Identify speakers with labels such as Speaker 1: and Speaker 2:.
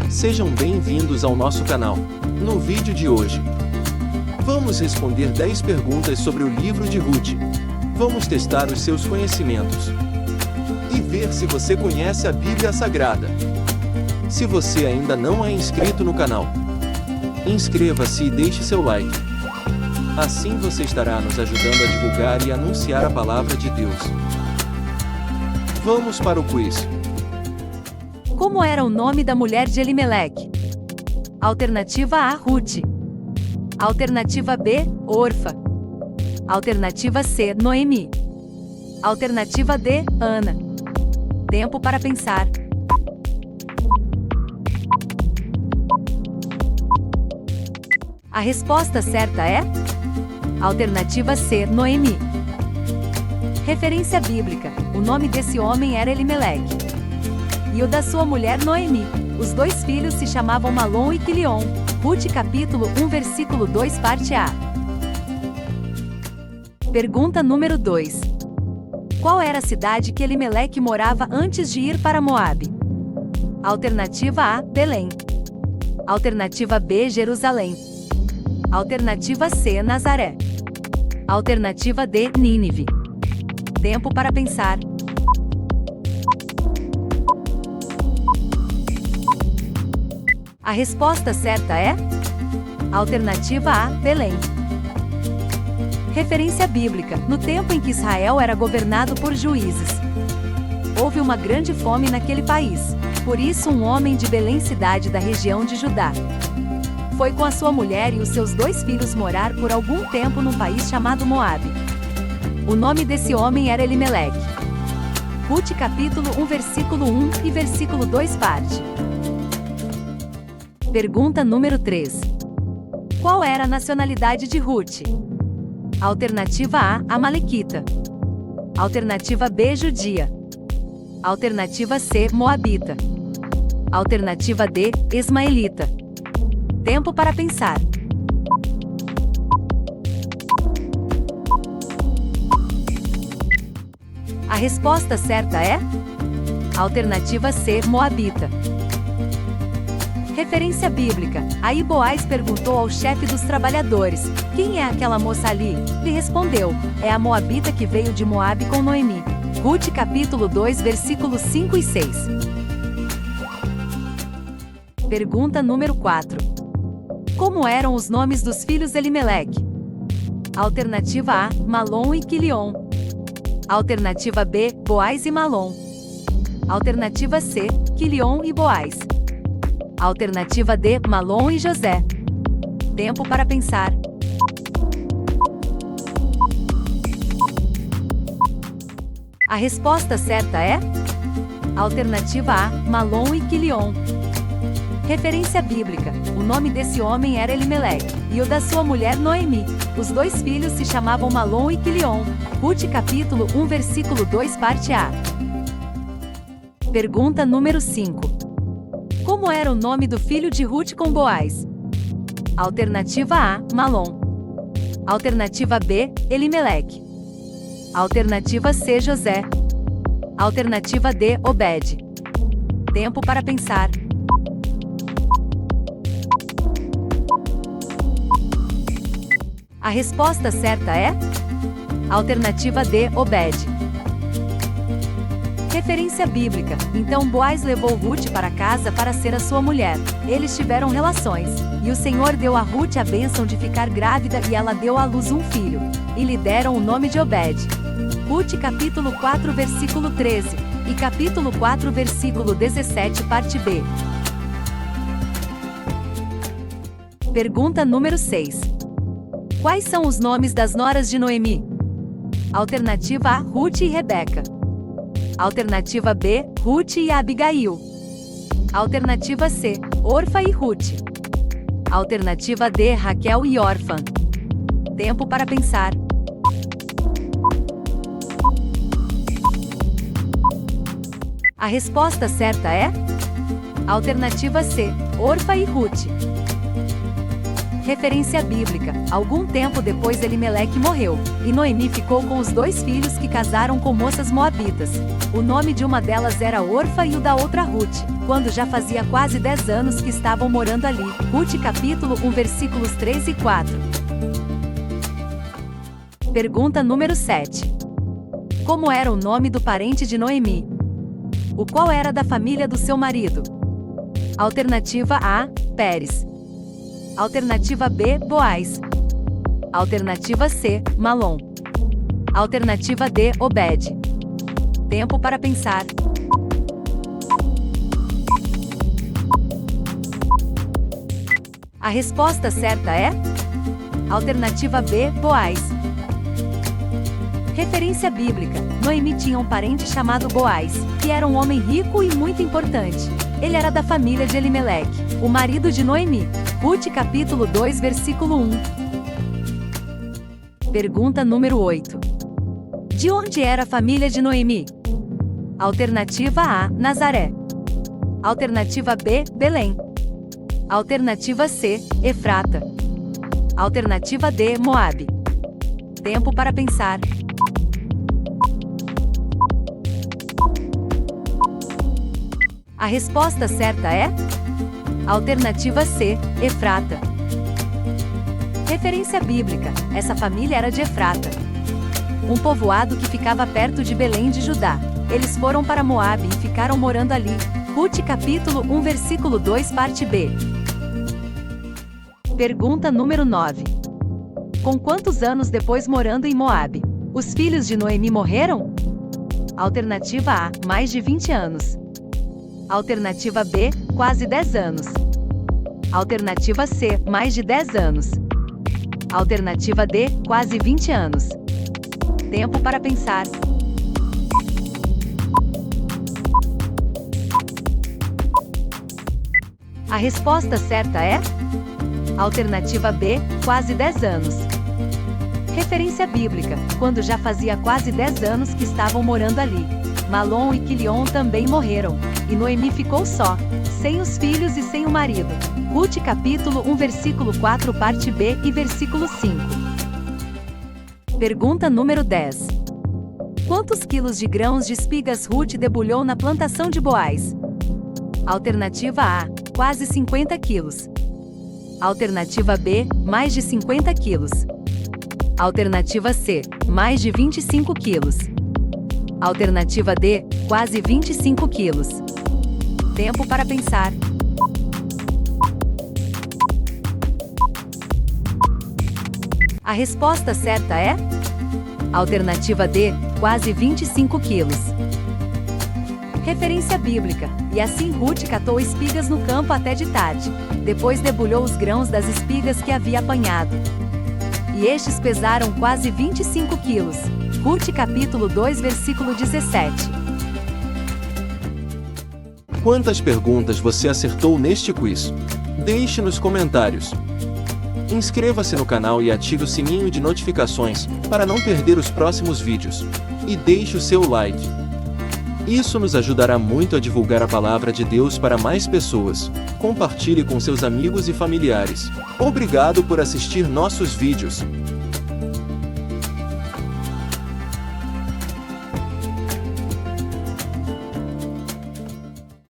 Speaker 1: Sejam bem-vindos ao nosso canal. No vídeo de hoje, vamos responder 10 perguntas sobre o livro de Ruth. Vamos testar os seus conhecimentos e ver se você conhece a Bíblia Sagrada. Se você ainda não é inscrito no canal, inscreva-se e deixe seu like. Assim você estará nos ajudando a divulgar e anunciar a palavra de Deus. Vamos para o quiz.
Speaker 2: Como era o nome da mulher de Elimeleque? Alternativa A, Ruth. Alternativa B, Orfa. Alternativa C, Noemi. Alternativa D, Ana. Tempo para pensar. A resposta certa é alternativa C, Noemi. Referência bíblica: o nome desse homem era Elimeleque. E o da sua mulher Noemi. Os dois filhos se chamavam Malom e Quilion. Ruth capítulo 1 versículo 2 parte A. Pergunta número 2. Qual era a cidade que Elimeleque morava antes de ir para Moabe? Alternativa A, Belém. Alternativa B, Jerusalém. Alternativa C, Nazaré. Alternativa D, Nínive. Tempo para pensar. A resposta certa é alternativa A, Belém. Referência bíblica: no tempo em que Israel era governado por juízes, houve uma grande fome naquele país. Por isso um homem de Belém, cidade da região de Judá, foi com a sua mulher e os seus dois filhos morar por algum tempo num país chamado Moabe. O nome desse homem era Elimeleque. Ruth capítulo 1 versículo 1 e versículo 2 parte. Pergunta número 3. Qual era a nacionalidade de Ruth? Alternativa A, Amalequita. Alternativa B, judia. Alternativa C, moabita. Alternativa D, ismaelita. Tempo para pensar. A resposta certa é alternativa C, moabita. Referência bíblica: aí Boaz perguntou ao chefe dos trabalhadores: quem é aquela moça ali? Lhe respondeu: é a moabita que veio de Moabe com Noemi. Ruth capítulo 2 versículos 5 e 6. Pergunta número 4. Como eram os nomes dos filhos de Elimeleque? Alternativa A, Malom e Quilion. Alternativa B, Boaz e Malom. Alternativa C, Quilion e Boaz. Alternativa D, Malom e José. Tempo para pensar. A resposta certa é alternativa A, Malom e Quilion. Referência bíblica: o nome desse homem era Elimeleque, e o da sua mulher Noemi. Os dois filhos se chamavam Malom e Quilion. Ruth capítulo 1 versículo 2 parte A. Pergunta número 5. Como era o nome do filho de Ruth com Boaz? Alternativa A, Malom. Alternativa B, Elimeleque. Alternativa C, José. Alternativa D, Obed. Tempo para pensar. A resposta certa é alternativa D, Obed. Referência bíblica: então Boaz levou Ruth para casa para ser a sua mulher. Eles tiveram relações, e o Senhor deu a Ruth a bênção de ficar grávida, e ela deu à luz um filho, e lhe deram o nome de Obed. Ruth capítulo 4 versículo 13, e capítulo 4 versículo 17 parte B. Pergunta número 6. Quais são os nomes das noras de Noemi? Alternativa A, Ruth e Rebeca. Alternativa B, Ruth e Abigail. Alternativa C, Orfa e Ruth. Alternativa D, Raquel e Orfã. Tempo para pensar. A resposta certa é alternativa C, Orfa e Ruth. Referência bíblica: algum tempo depois Elimeleque morreu, e Noemi ficou com os 2 filhos que casaram com moças moabitas. O nome de uma delas era Orfa e o da outra Ruth, quando já fazia quase 10 anos que estavam morando ali. Ruth capítulo 1 versículos 3 e 4. Pergunta número 7. Como era o nome do parente de Noemi? O qual era da família do seu marido? Alternativa A, Pérez. Alternativa B, Boaz. Alternativa C, Malom. Alternativa D, Obed. Tempo para pensar. A resposta certa é alternativa B, Boaz. Referência bíblica: Noemi tinha um parente chamado Boaz, que era um homem rico e muito importante. Ele era da família de Elimeleque, o marido de Noemi. Ruth capítulo 2 versículo 1. Pergunta número 8. De onde era a família de Noemi? Alternativa A, Nazaré. Alternativa B, Belém. Alternativa C, Efrata. Alternativa D, Moabe. Tempo para pensar. A resposta certa é alternativa C, Efrata. Referência bíblica: essa família era de Efrata, um povoado que ficava perto de Belém de Judá. Eles foram para Moabe e ficaram morando ali. Ruth capítulo 1 versículo 2 parte B. Pergunta número 9. Com quantos anos depois morando em Moabe, os filhos de Noemi morreram? Alternativa A, mais de 20 anos. Alternativa B, quase 10 anos. Alternativa C, mais de 10 anos. Alternativa D, quase 20 anos. Tempo para pensar. A resposta certa é alternativa B, quase 10 anos. Referência bíblica: quando já fazia quase 10 anos que estavam morando ali, Malom e Quilion também morreram, e Noemi ficou só, sem os filhos e sem o marido. Ruth capítulo 1 versículo 4 parte B e versículo 5. Pergunta número 10. Quantos quilos de grãos de espigas Ruth debulhou na plantação de Boaz? Alternativa A, quase 50 quilos. Alternativa B, mais de 50 quilos. Alternativa C, mais de 25 quilos. Alternativa D, quase 25 quilos. Tempo para pensar. A resposta certa é alternativa D, quase 25 quilos. Referência bíblica: e assim Ruth catou espigas no campo até de tarde. Depois debulhou os grãos das espigas que havia apanhado, e estes pesaram quase 25 quilos. Ruth capítulo 2 versículo 17.
Speaker 1: Quantas perguntas você acertou neste quiz? Deixe nos comentários. Inscreva-se no canal e ative o sininho de notificações para não perder os próximos vídeos. E deixe o seu like. Isso nos ajudará muito a divulgar a palavra de Deus para mais pessoas. Compartilhe com seus amigos e familiares. Obrigado por assistir nossos vídeos.